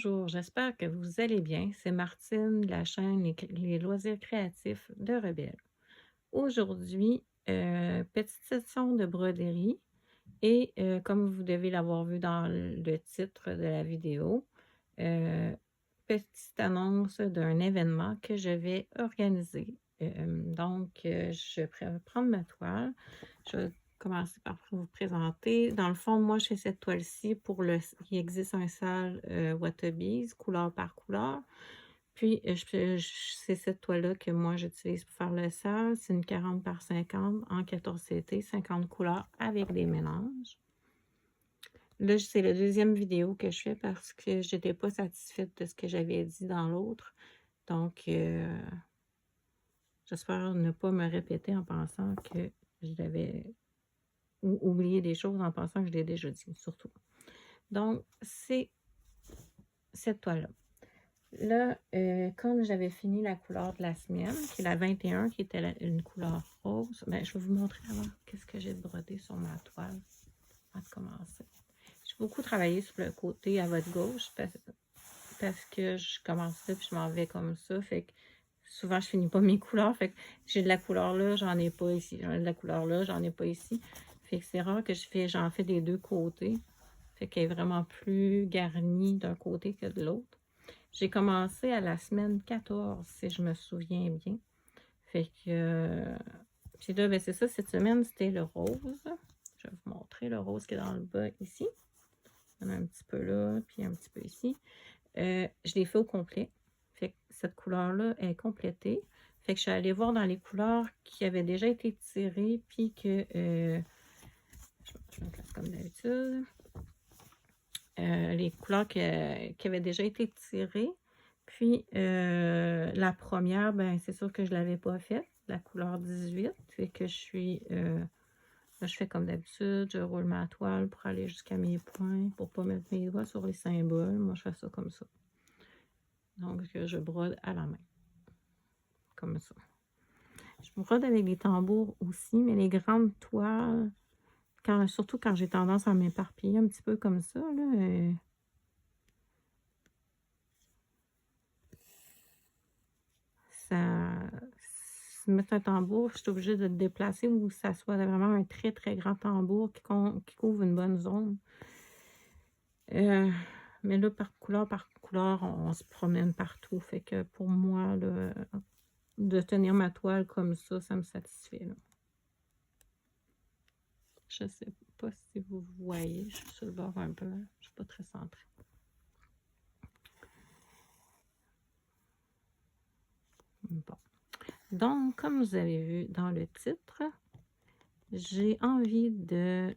Bonjour, j'espère que vous allez bien. C'est Martine de la chaîne Les loisirs créatifs de Rebelle. Aujourd'hui, petite session de broderie et comme vous devez l'avoir vu dans le titre de la vidéo, euh, petite annonce d'un événement que je vais organiser. Je vais prendre ma toile. Je vais commencer par vous présenter. Dans le fond, moi, je fais cette toile-ci il existe un sale Watabies, couleur par couleur. Puis, c'est cette toile-là que moi, j'utilise pour faire le sale. C'est une 40 par 50 en 14 CT, 50 couleurs avec des mélanges. Là, c'est la deuxième vidéo que je fais parce que je n'étais pas satisfaite de ce que j'avais dit dans l'autre. Donc, j'espère ne pas me répéter en pensant que je l'avais oublié des choses en pensant que je l'ai déjà dit, surtout. Donc, c'est cette toile-là. Là, comme j'avais fini la couleur de la semaine, qui est la 21, qui était une couleur rose, ben, je vais vous montrer avant qu'est-ce que j'ai brodé sur ma toile avant de commencer. J'ai beaucoup travaillé sur le côté à votre gauche parce que je commence là puis je m'en vais comme ça. Fait que souvent, je finis pas mes couleurs. Fait que j'ai de la couleur là, j'en ai pas ici. J'en ai de la couleur là, j'en ai pas ici. Fait que c'est rare que j'en fais des deux côtés. Fait qu'elle est vraiment plus garnie d'un côté que de l'autre. J'ai commencé à la semaine 14, si je me souviens bien. Fait que... puis là, ben c'est ça, cette semaine, c'était le rose. Je vais vous montrer le rose qui est dans le bas ici. Il y en a un petit peu là, puis un petit peu ici. Je l'ai fait au complet. Fait que cette couleur-là est complétée. Fait que je suis allée voir dans les couleurs qui avaient déjà été tirées, puis que... je me place comme d'habitude. Les couleurs qui avaient déjà été tirées. Puis, la première, ben c'est sûr que je ne l'avais pas faite, la couleur 18. Fait que là, je fais comme d'habitude, je roule ma toile pour aller jusqu'à mes points, pour ne pas mettre mes doigts sur les symboles. Moi, je fais ça comme ça. Donc, je brode à la main. Comme ça. Je brode avec des tambours aussi, mais les grandes toiles, surtout quand j'ai tendance à m'éparpiller un petit peu comme ça, là, mettre un tambour, je suis obligée de le déplacer où ça soit vraiment un très, très grand tambour qui couvre une bonne zone. Mais là, par couleur, on se promène partout. Fait que pour moi, là, de tenir ma toile comme ça me satisfait. Là. Je sais pas si vous voyez, je suis sur le bord un peu. Je suis pas très centrée. Bon. Donc, comme vous avez vu dans le titre, j'ai envie de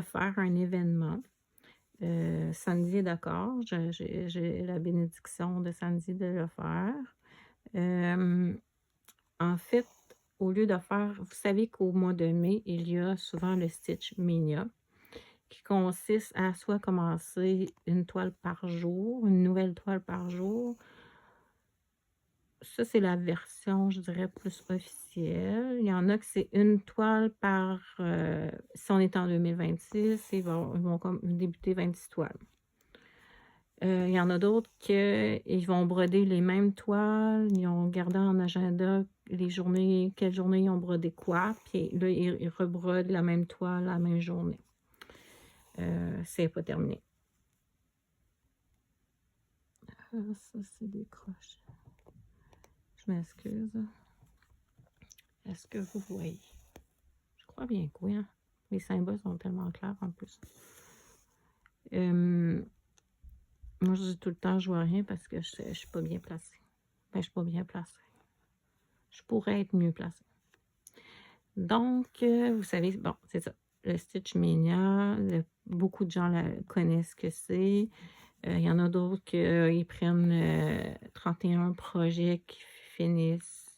faire un événement. Sandy est d'accord, j'ai la bénédiction de Sandy de le faire. En fait, au lieu de faire, vous savez qu'au mois de mai, il y a souvent le Stitch Mania, qui consiste à soit commencer une toile par jour, une nouvelle toile par jour. Ça, c'est la version, je dirais, plus officielle. Il y en a que c'est une toile par... si on est en 2026, ils vont comme débuter 26 toiles. Il y en a d'autres qu'ils vont broder les mêmes toiles. Ils ont gardé en agenda les journées, quelle journée ils ont brodé quoi. Puis là, ils rebrodent la même toile la même journée. C'est pas terminé. Ça, c'est des croches. Je m'excuse. Est-ce que vous voyez? Je crois bien que oui. Hein? Les symboles sont tellement clairs en plus. Moi, je dis tout le temps, je vois rien parce que je suis pas bien placée. Ben, je suis pas bien placée. Je pourrais être mieux placée. Donc, vous savez, bon, c'est ça. Le Stitch Mania, beaucoup de gens connaissent ce que c'est. Il y en a d'autres qui prennent 31 projets qui finissent,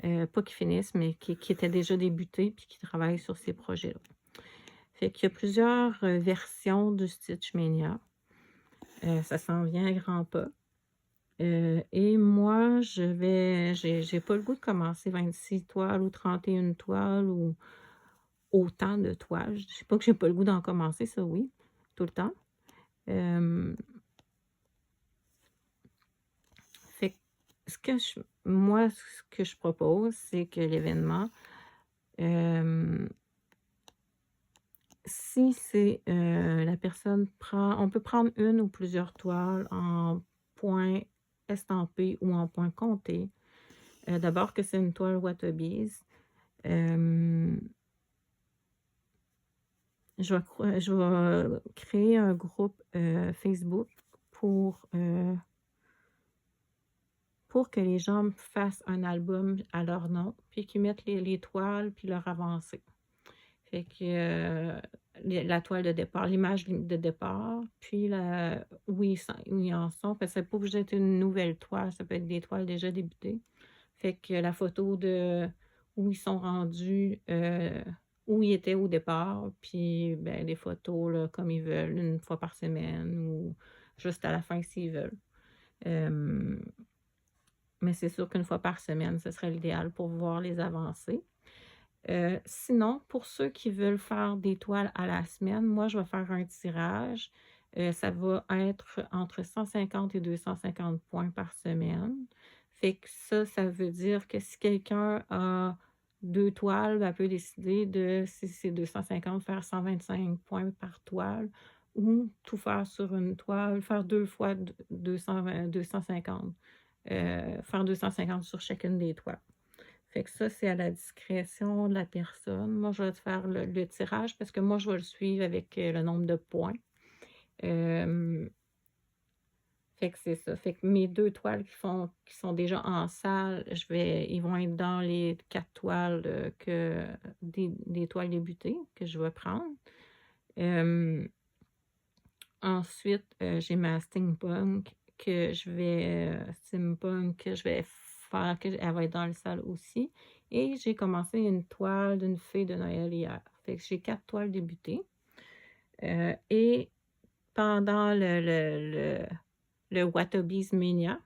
pas qui finissent, mais qui étaient déjà débutés puis qui travaillent sur ces projets-là. Fait qu'il y a plusieurs versions du Stitch Mania. Ça s'en vient à grands pas. Et moi, j'ai pas le goût de commencer 26 toiles ou 31 toiles ou autant de toiles. Je ne sais pas que j'ai pas le goût d'en commencer, ça oui, tout le temps. Fait que moi, ce que je propose, c'est que l'événement, si c'est la personne on peut prendre une ou plusieurs toiles en point estampé ou en point compté. D'abord que c'est une toile Watobies. Je vais créer un groupe Facebook pour que les gens fassent un album à leur nom, puis qu'ils mettent les toiles, puis leur avancée. Fait que la toile de départ, l'image de départ, puis où ils en sont, parce que c'est pas obligé d'être une nouvelle toile, ça peut être des toiles déjà débutées. Fait que la photo de où ils sont rendus, où ils étaient au départ, puis ben, des photos là, comme ils veulent, une fois par semaine ou juste à la fin s'ils veulent. Mais c'est sûr qu'une fois par semaine, ce serait l'idéal pour voir les avancées. Sinon, pour ceux qui veulent faire des toiles à la semaine, moi, je vais faire un tirage. Ça va être entre 150 et 250 points par semaine. Fait que ça veut dire que si quelqu'un a 2 toiles, elle peut décider de, si c'est 250, faire 125 points par toile ou tout faire sur une toile, faire 2 fois 250. Faire 250 sur chacune des toiles. Fait que ça, c'est à la discrétion de la personne. Moi, je vais te faire le tirage parce que moi, je vais le suivre avec le nombre de points. Fait que c'est ça. Fait que mes 2 toiles qui sont déjà en salle, ils vont être dans les 4 toiles des toiles débutées que je vais prendre. Ensuite, j'ai ma steampunk que je vais faire, elle va être dans la salle aussi. Et j'ai commencé une toile d'une fée de Noël hier. Fait que j'ai 4 toiles débutées. Et pendant le Watobies Mania,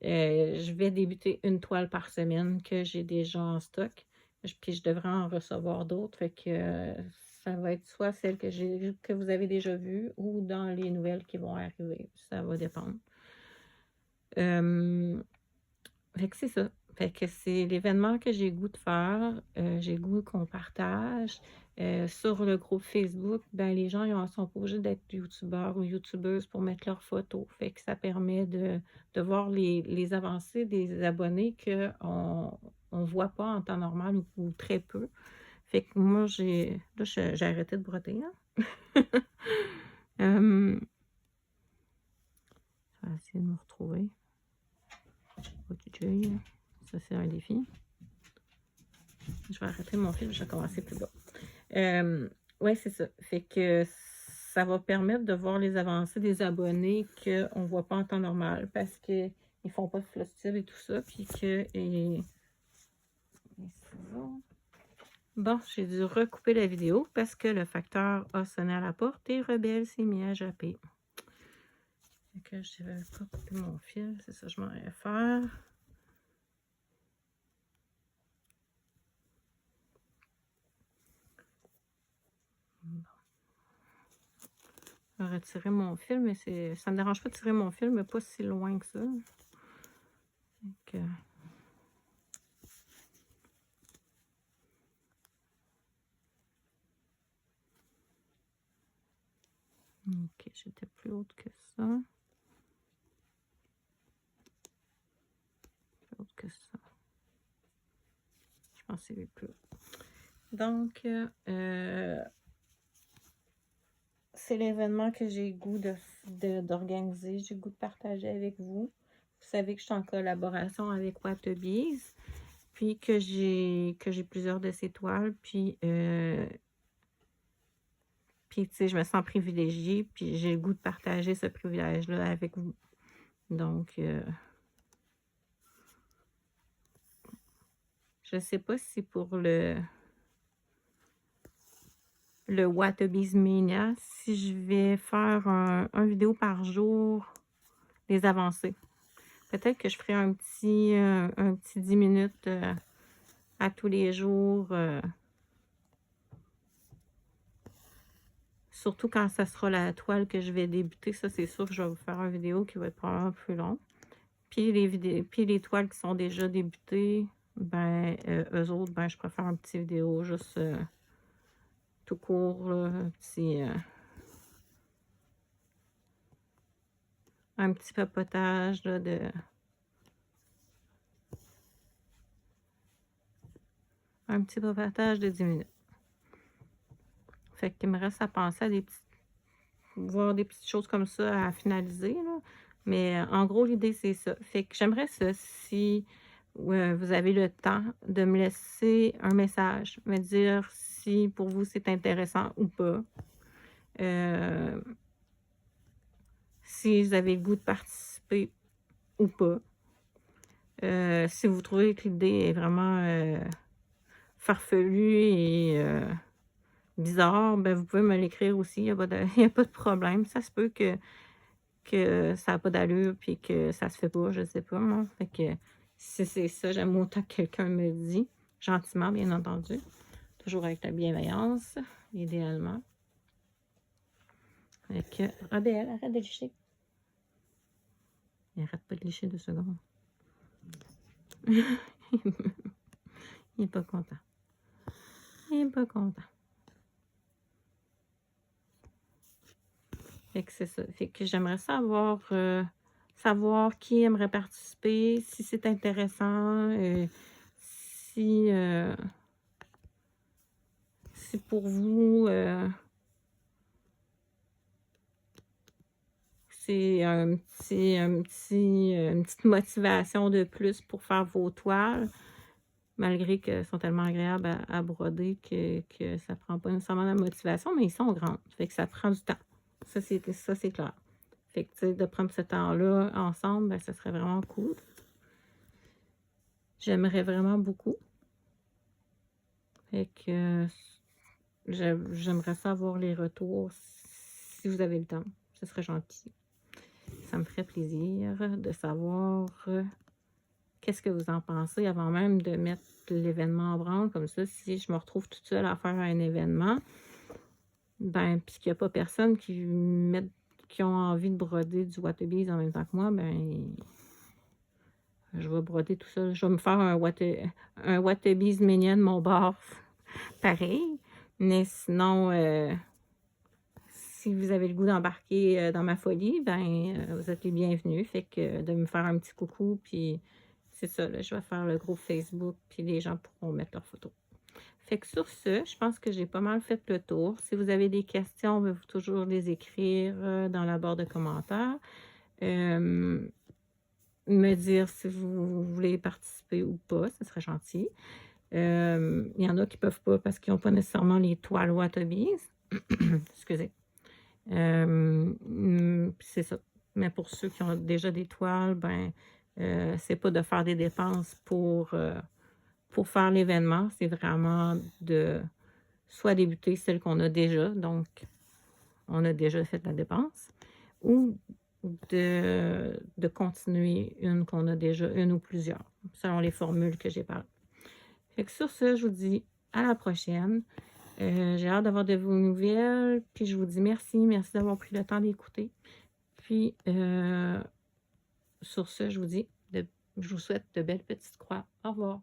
je vais débuter une toile par semaine que j'ai déjà en stock. Puis je devrais en recevoir d'autres. Fait que ça va être soit celle que vous avez déjà vue ou dans les nouvelles qui vont arriver. Ça va dépendre. Fait que c'est ça. Fait que c'est l'événement que j'ai goût de faire. J'ai goût qu'on partage. Sur le groupe Facebook, ben, les gens ils sont pas obligés d'être youtubeurs ou youtubeuses pour mettre leurs photos. Fait que ça permet de voir les avancées des abonnés qu'on ne voit pas en temps normal ou très peu. Fait que moi, j'ai arrêté de broter. Hein? Je vais essayer de me retrouver. Ça, c'est un défi. Je vais arrêter mon fil, je vais commencer plus bas. Oui, c'est ça. Fait que ça va permettre de voir les avancées des abonnés qu'on ne voit pas en temps normal parce qu'ils ne font pas de flosstive et tout ça. Puis que. Bon, j'ai dû recouper la vidéo parce que le facteur a sonné à la porte et Rebelle s'est mis à japper. Fait que je ne vais pas couper mon fil, c'est ça que je m'en vais faire. Bon. Je vais retirer mon fil, mais ça ne me dérange pas de tirer mon fil, mais pas si loin que ça. Donc, ok, j'étais plus haute que ça. Plus haute que ça. Je pense que c'est plus haut. Donc, c'est l'événement que j'ai goût d'organiser, j'ai goût de partager avec vous. Vous savez que je suis en collaboration avec Watobies, puis que j'ai plusieurs de ces toiles, puis tu sais, je me sens privilégiée, puis j'ai le goût de partager ce privilège-là avec vous. Donc, je ne sais pas si pour le Watobies Mania, si je vais faire un vidéo par jour des avancées. Peut-être que je ferai un petit 10 minutes à tous les jours surtout quand ça sera la toile que je vais débuter, ça c'est sûr que je vais vous faire une vidéo qui va être probablement plus longue. Puis les toiles qui sont déjà débutées, ben eux autres, ben je préfère une petite vidéo juste tout court, là, un petit papotage là, un petit papotage de 10 minutes. Fait qu'il me reste à penser à voir des petites choses comme ça à finaliser, là. Mais en gros, l'idée, c'est ça. Fait que j'aimerais ça, si vous avez le temps, de me laisser un message, me dire si pour vous c'est intéressant ou pas. Si vous avez le goût de participer ou pas. Si vous trouvez que l'idée est vraiment farfelue et bizarre, ben vous pouvez me l'écrire aussi, il n'y a pas de problème. Ça se peut que ça n'a pas d'allure puis que ça se fait pas, je sais pas, moi. Fait que si c'est ça, j'aime autant que quelqu'un me le dit, gentiment, bien entendu. Toujours avec la bienveillance, idéalement. Fait que, Rebelle, arrête de licher. Il arrête pas de licher 2 secondes. Il est pas content. Il est pas content. Fait que c'est ça. Fait que j'aimerais savoir qui aimerait participer, si c'est intéressant, si pour vous c'est une petite motivation de plus pour faire vos toiles, malgré qu'elles sont tellement agréables à broder que ça prend pas nécessairement la motivation, mais ils sont grandes. Fait que ça prend du temps. Ça, c'est clair. Fait que, tu sais, de prendre ce temps-là ensemble, ben, ça serait vraiment cool. J'aimerais vraiment beaucoup. Fait que j'aimerais savoir les retours si vous avez le temps. Ce serait gentil. Ça me ferait plaisir de savoir qu'est-ce que vous en pensez avant même de mettre l'événement en branle. Comme ça, si je me retrouve toute seule à faire un événement, ben, puis qu'il n'y a pas personne qui ont envie de broder du Wattabees en même temps que moi, ben, je vais broder tout seul. Je vais me faire un Wattabees mignon de mon bord, pareil. Mais sinon, si vous avez le goût d'embarquer dans ma folie, ben, vous êtes les bienvenus. Fait que de me faire un petit coucou, puis c'est ça, là, je vais faire le groupe Facebook, puis les gens pourront mettre leurs photos. Fait que sur ce, je pense que j'ai pas mal fait le tour. Si vous avez des questions, vous pouvez toujours les écrire dans la barre de commentaires. Me dire si vous voulez participer ou pas, ce serait gentil. Il y en a qui ne peuvent pas parce qu'ils n'ont pas nécessairement les toiles Wattabees. Excusez. C'est ça. Mais pour ceux qui ont déjà des toiles, ben, c'est pas de faire des dépenses pour faire l'événement. C'est vraiment de soit débuter celle qu'on a déjà, donc on a déjà fait la dépense, ou de continuer une qu'on a déjà, une ou plusieurs, selon les formules que j'ai parlé. Fait que sur ce, je vous dis à la prochaine. J'ai hâte d'avoir de vos nouvelles. Puis je vous dis merci d'avoir pris le temps d'écouter. Puis sur ce, je vous souhaite de belles petites croix. Au revoir.